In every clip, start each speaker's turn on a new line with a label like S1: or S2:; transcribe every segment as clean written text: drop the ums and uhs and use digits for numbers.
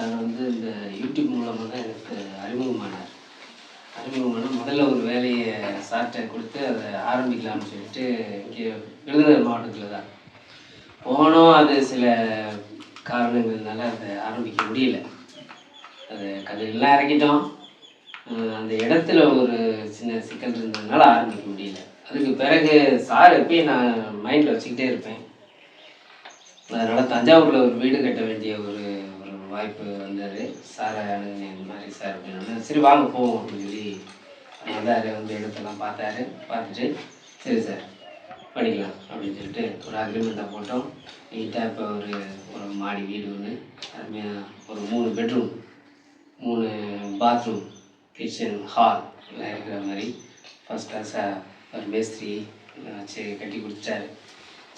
S1: Sir வந்து இந்த YouTube மூலமாக தான் எனக்கு அறிமுகமானார். முதல்ல ஒரு வேலையை சார்கிட்ட கொடுத்து அதை ஆரம்பிக்கலாம்னு சொல்லிட்டு இங்கே விருதுநகர் மாவட்டத்தில் தான் போனோம். அது சில காரணங்கள்னால அதை ஆரம்பிக்க முடியல. அது கல்லெல்லாம் இறக்கிட்டோம். அந்த இடத்துல ஒரு சின்ன சிக்கல் இருந்ததுனால ஆரம்பிக்க முடியல. அதுக்கு பிறகு சார் எப்பயும் நான் மைண்டில் வச்சுக்கிட்டே இருப்பேன். அதனால் தஞ்சாவூரில் ஒரு வீடு கட்ட வேண்டிய ஒரு ஒரு வாய்ப்பு வந்தது. சாரை அணுகுங்க இந்த மாதிரி சார் அப்படின்னு. சரி வாங்க போவோம் அப்படின்னு சொல்லி வந்தார். வந்து இடத்தெல்லாம் பார்த்துட்டு சரி சார் பண்ணிக்கலாம் அப்படின்னு சொல்லிட்டு ஒரு அக்ரிமெண்ட்டை போட்டோம். நீட்டாக இப்போ ஒரு ஒரு மாடி வீடு ஒன்று அருமையாக ஒரு 3 பெட்ரூம் 3 பாத்ரூம் கிச்சன் ஹால் எல்லாம் இருக்கிற மாதிரி ஃபஸ்ட் கிளாஸாக ஒரு மேஸ்திரி வச்சு கட்டி கொடுத்துட்டாரு.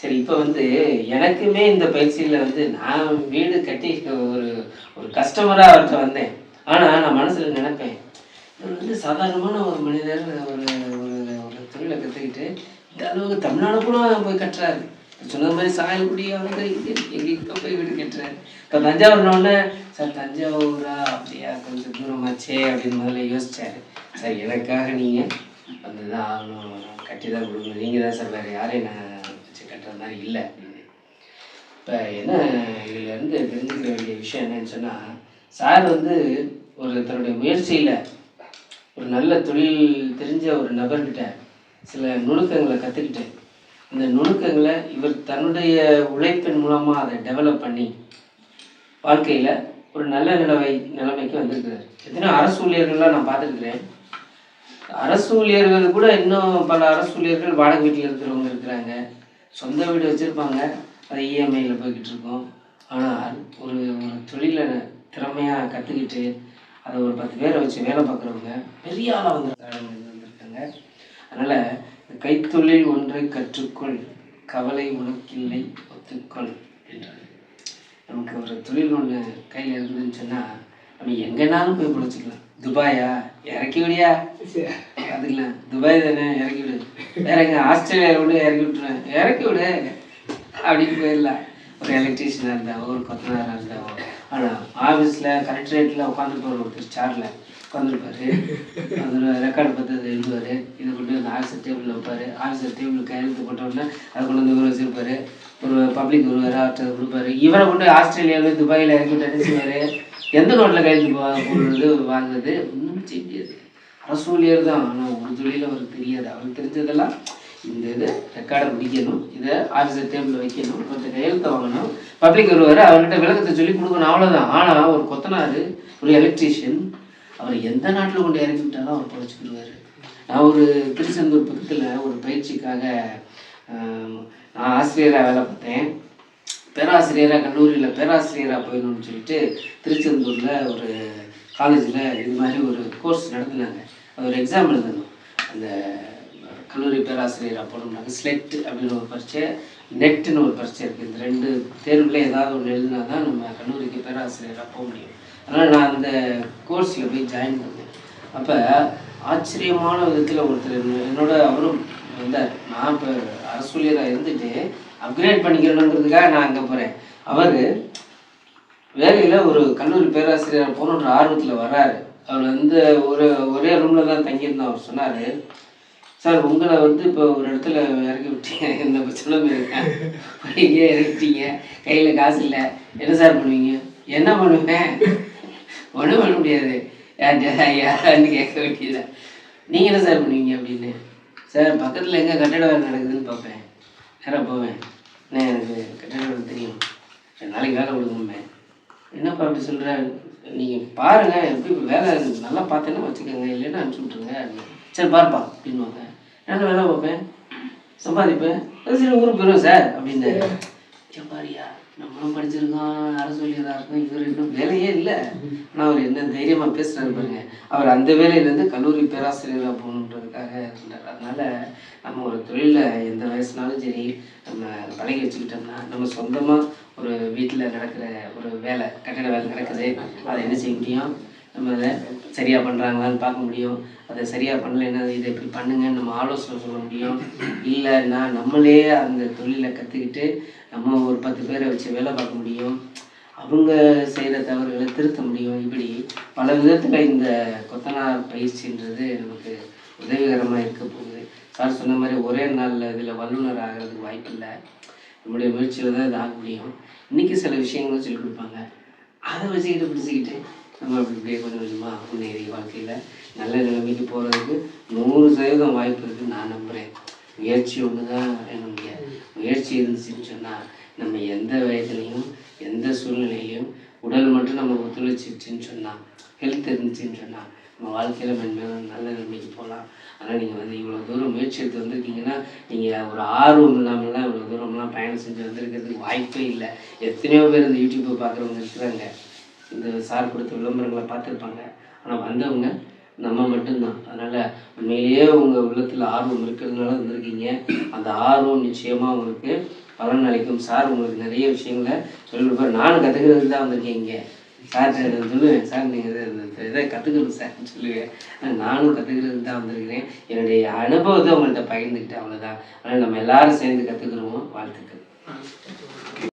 S1: சரி இப்போ வந்து எனக்குமே இந்த பயிற்சியில் வந்து நான் வீடு கட்டி ஒரு ஒரு கஸ்டமராக அவர்கிட்ட வந்தேன். ஆனால் நான் மனசில் நினைப்பேன், இவர் வந்து சாதாரணமான ஒரு மனிதர் ஒரு ஒரு ஒரு தொழிலை கற்றுக்கிட்டு இந்த அளவுக்கு தமிழ்நாடு கூட போய் கட்டுறாரு. சொன்ன மாதிரி சாயல்குடி அவங்க எங்கே போய் வீடு கட்டுறாரு. இப்போ தஞ்சாவூர்னோடனே சார் தஞ்சாவூரா அப்படியா கொஞ்சம் தூரமாச்சே அப்படின்னு முதல்ல யோசிச்சார். சார் எனக்காக நீங்கள் வந்து தான் ஆகணும், கட்டி தான் கொடுக்கணும், நீங்கள் தான் சார் வேறு யாரையும் நான் வச்சு கட்டுற மாதிரி இல்லை அப்படின்னு. இப்போ என்ன இதுலேருந்து தெரிஞ்சுக்கிற வேண்டிய விஷயம் என்னன்னு சொன்னால், சார் வந்து ஒரு தன்னுடைய முயற்சியில் ஒரு நல்ல தொழில் தெரிஞ்ச ஒரு நபர்கிட்ட சில நுணுக்கங்களை கற்றுக்கிட்டு அந்த நுணுக்கங்களை இவர் தன்னுடைய உழைப்பின் மூலமாக அதை டெவலப் பண்ணி வாழ்க்கையில் ஒரு நல்ல நிலைமைக்கு வந்திருக்கிறார். எத்தனையோ அரசு ஊழியர்கள்லாம் நான் பார்த்துருக்குறேன். அரசு ஊழியர்கள் கூட இன்னும் பல அரசு ஊழியர்கள் வாடகை வீட்டில் இருக்கிறவங்க இருக்கிறாங்க. சொந்த வீடு வச்சுருப்பாங்க, அது இஎம்ஐயில் போய்கிட்டு இருக்கோம். ஆனால் ஒரு ஒரு தொழிலை திறமையாக கற்றுக்கிட்டு அதை ஒரு 10 பேரை வச்சு வேலை பார்க்குறவங்க பெரிய ஆளாக வந்திருக்காங்க. அதனால் கைத்தொழில் ஒன்றை கற்றுக்கொள், கவலை உனக்கில்லை ஒத்துக்கொள் என்றார். நமக்கு ஒரு தொழில் ஒன்று கையில் இருந்துன்னு சொன்னால் நம்ம எங்கேனாலும் போய் பிடிச்சிக்கலாம். துபாயா இறக்கி விடியா அதுக்கலாம், துபாய் தானே இறக்கி விடு, வேற எங்கே ஆஸ்திரேலியாவில் கூட இறக்கி விட்டுருவேன், இறக்கி விடு அப்படின்னு போயிடலாம். ஒரு எலக்ட்ரீஷியனாக இருந்தாவோ ஒரு கொத்தனாராக இருந்தாவோ. ஆனால் ஆஃபீஸில் கலெக்டரேட்டில் உட்காந்துருப்பார், ஒருத்தர் சேரில் உட்காந்துருப்பார், அதில் ரெக்கார்டு பார்த்து எழுதுவார். இதை கொண்டு வந்து ஆஃபீஸர் டேபிளில் வைப்பார். ஆஃபீஸர் டேபிளில் கையெழுத்து போட்டோடனே அதை கொண்டு வந்து இவர் வச்சுருப்பார். ஒரு பப்ளிக் வருவார், அவர்கிட்ட கொடுப்பாரு. இவரை கொண்டு ஆஸ்திரேலியாவில் துபாயில் இறக்கி விட்டு என்ன செய்வார், எந்த நோட்டில் கையெழுத்து போடுறது வாங்குறது ஒன்றும் செய்ய முடியாது. அரசு ஊழியர் தான், ஆனால் ஒரு தொழில் அவருக்கு தெரியாது. அவருக்கு தெரிஞ்சதெல்லாம் இந்த இதை ரெக்கார்டை பிடிக்கணும், இதை ஆஃபீஸர் டேபிளில் வைக்கணும், ஒருத்தர் கையெழுத்தை வாங்கணும், பப்ளிக் வருவார், அவர்கிட்ட விளக்கத்தை சொல்லி கொடுக்கணும், அவ்வளோதான். ஆனால் ஒரு கொத்தனார், ஒரு எலக்ட்ரீஷியன், அவர் எந்த நாட்டில் கொண்டு இறக்கி விட்டாலும் அவர் பொழைச்சிக்கிடுவார். நான் ஒரு திருச்செந்தூர் பக்கத்தில் ஒரு பயிற்சிக்காக நான் ஆசிரியராக வேலை பார்த்தேன். பேராசிரியராக கல்லூரியில் பேராசிரியராக போயிடணும்னு சொல்லிட்டு திருச்செந்தூரில் ஒரு காலேஜில் இது மாதிரி ஒரு கோர்ஸ் நடத்தினாங்க. அது ஒரு எக்ஸாம் எழுதணும். அந்த கல்லூரி பேராசிரியராக போனோம்னாக்க ஸ்லெட் அப்படின்னு ஒரு பரீட்சை, நெட்டுன்னு ஒரு பரீட்சை இருக்குது. இந்த 2 தேர்வில் ஏதாவது ஒன்று எழுதினா தான் நம்ம கல்லூரிக்கு பேராசிரியராக போக முடியும். அதனால் நான் அந்த கோர்ஸில் போய் ஜாயின் பண்ணேன். அப்போ ஆச்சரியமான விதத்தில் ஒருத்தர் என்னோட அவரும் வந்தார். நான் இப்போ அரசு ஊழியராக இருந்துட்டு அப்கிரேட் பண்ணிக்கிறணுங்கிறதுக்காக நான் அங்கே போகிறேன். அவர் வேலையில் ஒரு கல்லூரி பேராசிரியர் போகணுன்ற ஆர்வத்தில் வர்றாரு. அவர் வந்து ஒரே ரூமில் தான் தங்கியிருந்தோம். அவர் சொன்னார், சார் உங்களை வந்து இப்போ ஒரு இடத்துல இறக்கி விட்டீங்க, இந்த பிரச்சனை இருக்கேன், இங்கே இறக்கிட்டீங்க, கையில் காசு இல்லை, என்ன சார் பண்ணுவீங்க? என்ன பண்ணுவேன், ஒன்றும் பண்ண முடியாது, யாரான்னு கேட்க வேண்டியதான். நீங்கள் என்ன சார் பண்ணுவீங்க அப்படின்னு. சார் பக்கத்தில் எங்கே கட்டட வேலை நடக்குதுன்னு பார்ப்பேன், நேராக போவேன். எனக்கு கட்டட வேலை தெரியும், 2 நாளைக்கு வேலை கொடுக்கணுமே. என்னப்பா அப்படி சொல்கிறேன், நீங்கள் பாருங்கள், எப்படி வேலை நல்லா பார்த்தேன்னா வச்சுக்கோங்க, இல்லைன்னா அனுப்பிச்சி விட்ருங்க. சரி பார்ப்பா அப்படின்வாங்க. நல்ல வேலை பார்ப்பேன், சம்பாதிப்பேன், சரி ஊருக்கு போயிடுவேன் சார் அப்படின்னு. பாரியா நம்மளும் படிச்சிருக்கோம், அரசு ஊழியராக இருக்கும், இவர் இன்னும் வேலையே இல்லை, ஆனால் அவர் என்ன தைரியமாக பேசுகிறாரு பாருங்க. அவர் அந்த வேலையிலேருந்து கல்லூரி பேராசிரியராக போகணுன்றதுக்காக இருந்தார். அதனால் நம்ம ஒரு தொழிலில் எந்த வயசுனாலும் சரி நம்ம பழகி வச்சுக்கிட்டோம்னா நம்ம சொந்தமாக ஒரு வீட்டில் நடக்கிற ஒரு வேலை, கட்டட வேலை நடக்குது, அதை என்ன செய்ய முடியும், நம்ம அதை சரியாக பண்ணுறாங்களான்னு பார்க்க முடியும். அதை சரியாக பண்ணலைன்னா இதை இப்படி பண்ணுங்கன்னு நம்ம ஆலோசனை சொல்ல முடியும். இல்லைன்னா நம்மளே அந்த தொழிலை கற்றுக்கிட்டு நம்ம ஒரு 10 பேரை வச்சு வேலை பார்க்க முடியும். அவங்க செய்கிற தவறுகளை திருத்த முடியும். இப்படி பல விதத்தில் இந்த கொத்தனார் பயிற்சின்றது நமக்கு உதவிகரமாக இருக்க போகுது. சார் சொன்ன மாதிரி ஒரே நாளில் இதில் வல்லுநர் ஆகிறதுக்கு வாய்ப்பு இல்லை. நம்முடைய முயற்சியில் தான் இது ஆக முடியும். இன்றைக்கி சில விஷயங்களும் சொல்லிக் கொடுப்பாங்க. அதை வச்சுக்கிட்டு பிடிச்சிக்கிட்டு நம்ம அப்படி இப்படியே கொஞ்சம் கொஞ்சமாக முன்னேறி வாழ்க்கையில் நல்ல நிலைமைக்கு போகிறதுக்கு 100% வாய்ப்பு இருக்குதுன்னு நான் நம்புகிறேன். முயற்சி ஒன்று தான் வேணும். முயற்சி இருந்துச்சுன்னு சொன்னால் நம்ம எந்த வயதுலையும் எந்த சூழ்நிலையிலையும் உடல் மட்டும் நம்ம ஒத்துழைச்சிச்சுன்னு சொன்னால், ஹெல்த் இருந்துச்சுன்னு சொன்னால் நம்ம வாழ்க்கையில் மென்மேலும் நல்ல நிலைமைக்கு போகலாம். ஆனால் நீங்கள் இவ்வளோ தூரம் முயற்சி எடுத்து வந்திருக்கீங்கன்னா, நீங்கள் ஒரு ஆர்வம் இல்லாமலாம் இவ்வளோ தூரம்லாம் பயணம் செஞ்சு வந்திருக்கிறதுக்கு வாய்ப்பே இல்லை. எத்தனையோ பேர் இந்த யூடியூப்பை பார்க்குறவங்க இருக்கிறாங்க. இந்த சார் கொடுத்த விளம்பரங்களை பார்த்துருப்பாங்க. ஆனால் வந்தவங்க நம்ம மட்டும்தான். அதனால் உண்மையிலேயே உங்கள் உள்ளத்தில் ஆர்வம் இருக்கிறதுனால வந்திருக்கீங்க. அந்த ஆர்வம் நிச்சயமாக உங்களுக்கு பலன் அளிக்கும். சார் உங்களுக்கு நிறைய விஷயங்களை சொல்லிக் கொடுப்பார். நானும் கற்றுக்கிறதுக்கு தான் வந்திருக்கேன் இங்கே. சார் சொல்லுவேன், சார் நீங்கள் இதை கற்றுக்கணும் சார்ன்னு சொல்லுவேன். நானும் கற்றுக்கிறதுக்கு தான் வந்திருக்கிறேன். என்னுடைய அனுபவத்தை உங்கள்கிட்ட பகிர்ந்துக்கிட்டேன், அவ்வளோதான். ஆனால் நம்ம எல்லோரும் சேர்ந்து கற்றுக்குருவோம். வாழ்த்துக்கள்.